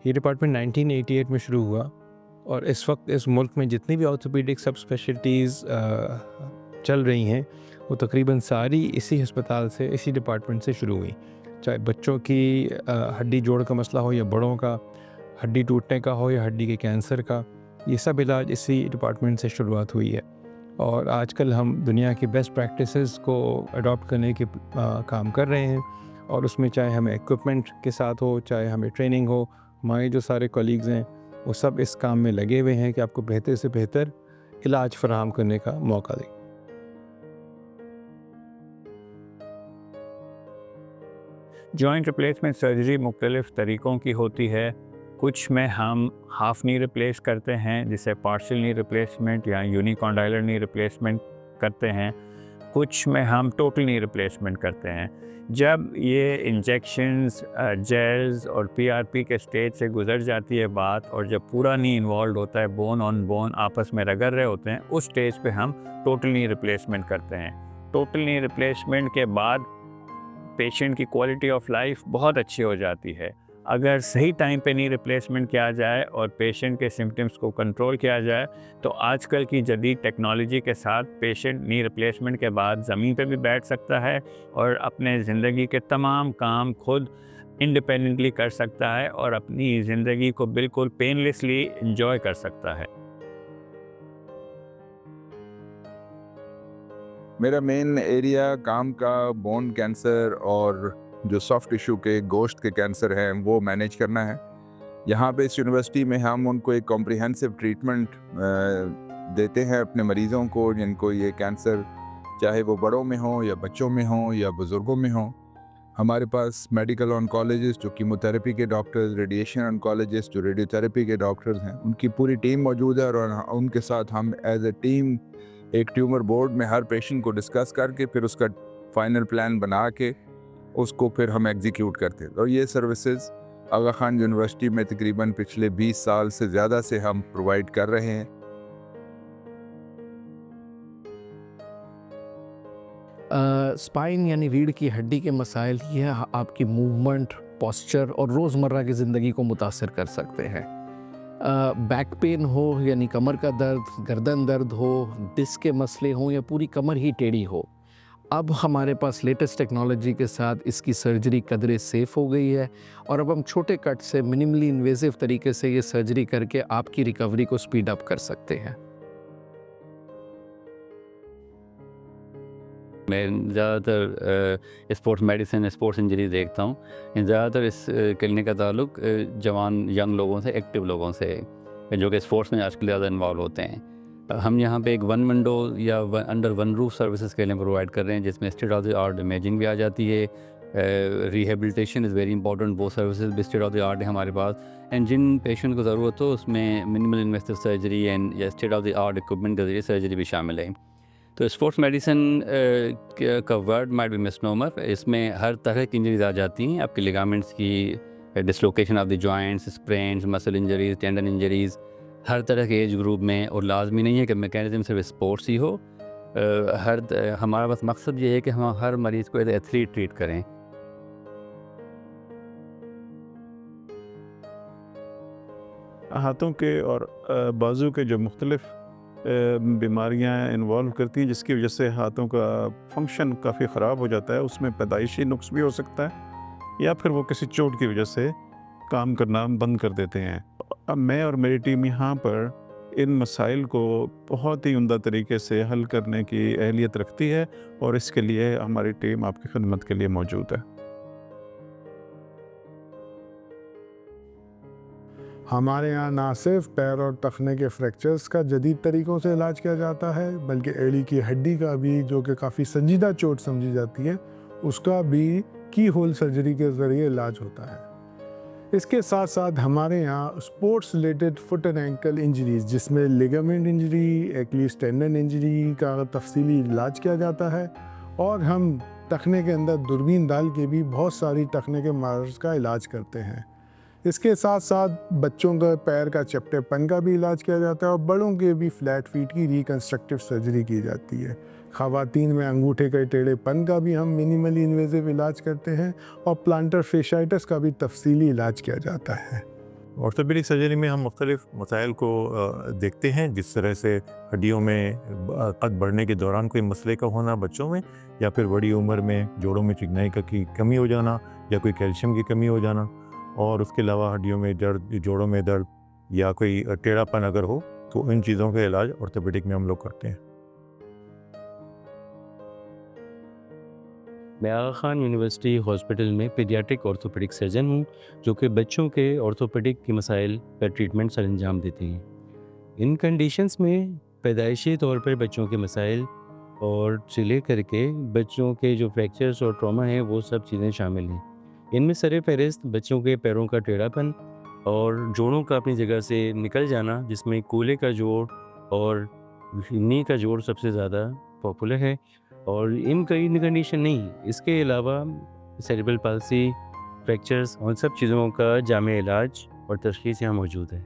ये डिपार्टमेंट 1988 में शुरू हुआ और इस वक्त इस मुल्क में जितनी भी ऑर्थोपेडिक सब स्पेशलिटीज़ चल रही हैं वो तकरीबन सारी इसी अस्पताल से, इसी डिपार्टमेंट से शुरू हुई। चाहे बच्चों की हड्डी जोड़ का मसला हो या बड़ों का हड्डी टूटने का हो या हड्डी के कैंसर का, ये सब इलाज इसी डिपार्टमेंट से शुरुआत हुई है। और आजकल हम दुनिया की बेस्ट प्रैक्टिसेस को अडॉप्ट करने के काम कर रहे हैं और उसमें चाहे हमें इक्विपमेंट के साथ हो, चाहे हमें ट्रेनिंग हो, हमारे जो सारे कलीग्स हैं वो सब इस काम में लगे हुए हैं कि आपको बेहतर से बेहतर इलाज फराहम करने का मौका दें। जॉइंट रिप्लेसमेंट सर्जरी मुख्तलिफ़ तरीक़ों की होती है। कुछ में हम हाफ़ नी रिप्लेस करते हैं, जिसे पार्शियल नी रिप्लेसमेंट या यूनिकॉन्डाइलर नी रिप्लेसमेंट करते हैं। कुछ में हम टोटल नी रिप्लेसमेंट करते हैं। जब ये इंजेक्शंस, जेल्स और पीआरपी के स्टेज से गुज़र जाती है बात, और जब पूरा नी इन्वॉल्व होता है, बोन ऑन बोन आपस में रगड़ रहे होते हैं, उस स्टेज पे हम टोटल नी रिप्लेसमेंट करते हैं। टोटल नी रिप्लेसमेंट के बाद पेशेंट की क्वालिटी ऑफ लाइफ बहुत अच्छी हो जाती है। अगर सही टाइम पे नी रिप्लेसमेंट किया जाए और पेशेंट के सिम्पटम्स को कंट्रोल किया जाए, तो आजकल की जदीद टेक्नोलॉजी के साथ पेशेंट नी रिप्लेसमेंट के बाद ज़मीन पे भी बैठ सकता है और अपने ज़िंदगी के तमाम काम खुद इंडिपेंडेंटली कर सकता है और अपनी ज़िंदगी को बिल्कुल पेनलेसली एंजॉय कर सकता है। मेरा मेन एरिया काम का बोन कैंसर और जो सॉफ्ट टिश्यू के गोश्त के कैंसर हैं वो मैनेज करना है। यहाँ पे इस यूनिवर्सिटी में हम उनको एक कॉम्प्रिहेंसिव ट्रीटमेंट देते हैं अपने मरीज़ों को, जिनको ये कैंसर चाहे वो बड़ों में हो या बच्चों में हो या बुज़ुर्गों में हो। हमारे पास मेडिकल ऑन्कोलॉजिस्ट जो कीमोथेरेपी के डॉक्टर्स, रेडिएशन ऑन्कोलॉजिस्ट जो रेडियोथेरेपी के डॉक्टर्स हैं, उनकी पूरी टीम मौजूद है और उनके साथ हम एज ए टीम एक ट्यूमर बोर्ड में हर पेशेंट को डिस्कस करके फिर उसका फाइनल प्लान बना के उसको फिर हम एग्जीक्यूट करते हैं। और ये सर्विसेज आगा खान यूनिवर्सिटी में तकरीबन पिछले 20 साल से ज़्यादा से हम प्रोवाइड कर रहे हैं। स्पाइन यानी रीढ़ की हड्डी के मसाइल यह आपकी मूवमेंट, पोस्चर और रोज़मर्रा की ज़िंदगी को मुतासर कर सकते हैं। बैक पेन हो यानी कमर का दर्द, गर्दन दर्द हो, डिस्क के मसले हों या पूरी कमर ही टेढ़ी हो, अब हमारे पास लेटेस्ट टेक्नोलॉजी के साथ इसकी सर्जरी कदरे सेफ़ हो गई है और अब हम छोटे कट से मिनिमली इन्वेसिव तरीके से ये सर्जरी करके आपकी रिकवरी को स्पीड अप कर सकते हैं। मैं ज़्यादातर स्पोर्ट्स मेडिसिन, स्पोर्ट्स इंजरी देखता हूँ। ज़्यादातर इस क्लिनिक का ताल्लुक जवान यंग लोगों से, एक्टिव लोगों से, जो कि स्पोर्ट्स में आजकल ज़्यादा इन्वॉल्व होते हैं। हम यहाँ पे एक वन विंडो या अंडर वन रूफ सर्विसेज के लिए प्रोवाइड कर रहे हैं, जिसमें state of the art imaging भी आ जाती है। रिहेबिलिटेशन इज़ वेरी इंपॉर्टेंट, वो सर्विसेज भी स्टेट ऑफ द आर्ट है हमारे पास। एंड जिन पेशेंट को ज़रूरत हो उसमें मिनिमल इन्वेसिव सर्जरी एंड या state of the art equipment के जरिए सर्जरी भी शामिल है। तो स्पोर्ट्स मेडिसिन का वर्ड माइट बी मिसनोमर। इसमें हर तरह की इंजरीज आ जाती हैं, आपके लिगामेंट्स की, dislocation of the joints, sprains, muscle injuries, tendon injuries, हर तरह के एज ग्रुप में। और लाजमी नहीं है कि मैकेनिज्म सिर्फ स्पोर्ट्स ही हो। हमारा बस मकसद ये है कि हम हर मरीज़ को एज एथलीट ट्रीट करें। हाथों के और बाजू के जो मुख्तलिफ बीमारियां इन्वॉल्व करती हैं, जिसकी वजह से हाथों का फंक्शन काफ़ी ख़राब हो जाता है। उसमें पैदाइशी नुक्स भी हो सकता है या फिर वो किसी चोट की वजह से काम करना बंद कर देते हैं। अब मैं और मेरी टीम यहाँ पर इन मसाइल को बहुत ही उम्दा तरीके से हल करने की अहलियत रखती है और इसके लिए हमारी टीम आपकी खिदमत के लिए मौजूद है। हमारे यहाँ ना सिर्फ पैर और टखने के फ्रैक्चर्स का जदीद तरीक़ों से इलाज किया जाता है, बल्कि एड़ी की हड्डी का भी, जो कि काफ़ी संजीदा चोट समझी जाती है, उसका भी की होल सर्जरी के ज़रिए इलाज होता है। इसके साथ साथ हमारे यहाँ sports related foot and ankle injuries, जिसमें ligament injury, Achilles tendon injury का तफसीली इलाज किया जाता है। और हम टखने के अंदर दूरबीन डाल के भी बहुत सारी टखने के मर्ज़ का इलाज करते हैं। इसके साथ साथ बच्चों का पैर का चपटेपन का भी इलाज किया जाता है और बड़ों के भी फ्लैट फीट की रिकन्स्ट्रक्टिव सर्जरी की जाती है। ख़वातीन में अंगूठे के टेढ़ेपन का भी हम मिनिमली इन्वेसिव इलाज करते हैं और प्लांटर फेशियाइटिस का भी तफसीली इलाज किया जाता है। ऑर्थोपेडिक सर्जरी में हम मुख्तलिफ मसाइल को देखते हैं, जिस तरह से हड्डियों में कद बढ़ने के दौरान कोई मसले का होना बच्चों में, या फिर बड़ी उम्र में जोड़ों में चिकनाई की कमी हो जाना, या कोई कैल्शियम की कमी हो जाना, और उसके अलावा हड्डियों में दर्द, जोड़ों में दर्द या कोई टेढ़ापन अगर हो, तो इन चीज़ों का इलाज ऑर्थोपेडिक में हम लोग करते हैं। मैं आगा खान यूनिवर्सिटी हॉस्पिटल में पीडियाट्रिक ऑर्थोपेडिक सर्जन हूँ, जो कि बच्चों के ऑर्थोपेडिक के मसाइल पर ट्रीटमेंट सर अंजाम देते हैं। इन कंडीशंस में पैदाइशी तौर पर बच्चों के मसाइल और से लेकर के बच्चों के जो फ्रैक्चर्स और ट्रॉमा हैं, वो सब चीज़ें शामिल हैं। इनमें सर फहरिस्त बच्चों के पैरों का टेढ़ापन और जोड़ों का अपनी जगह से निकल जाना, जिसमें कूल्हे का जोड़ और नी का जोड़ सबसे ज़्यादा पॉपुलर है, और इन कई कंडीशन नहीं, इसके अलावा सेरेब्रल पाल्सी, फ्रैक्चर्स और सब चीज़ों का जामे इलाज और तशख़ीस यहाँ मौजूद है।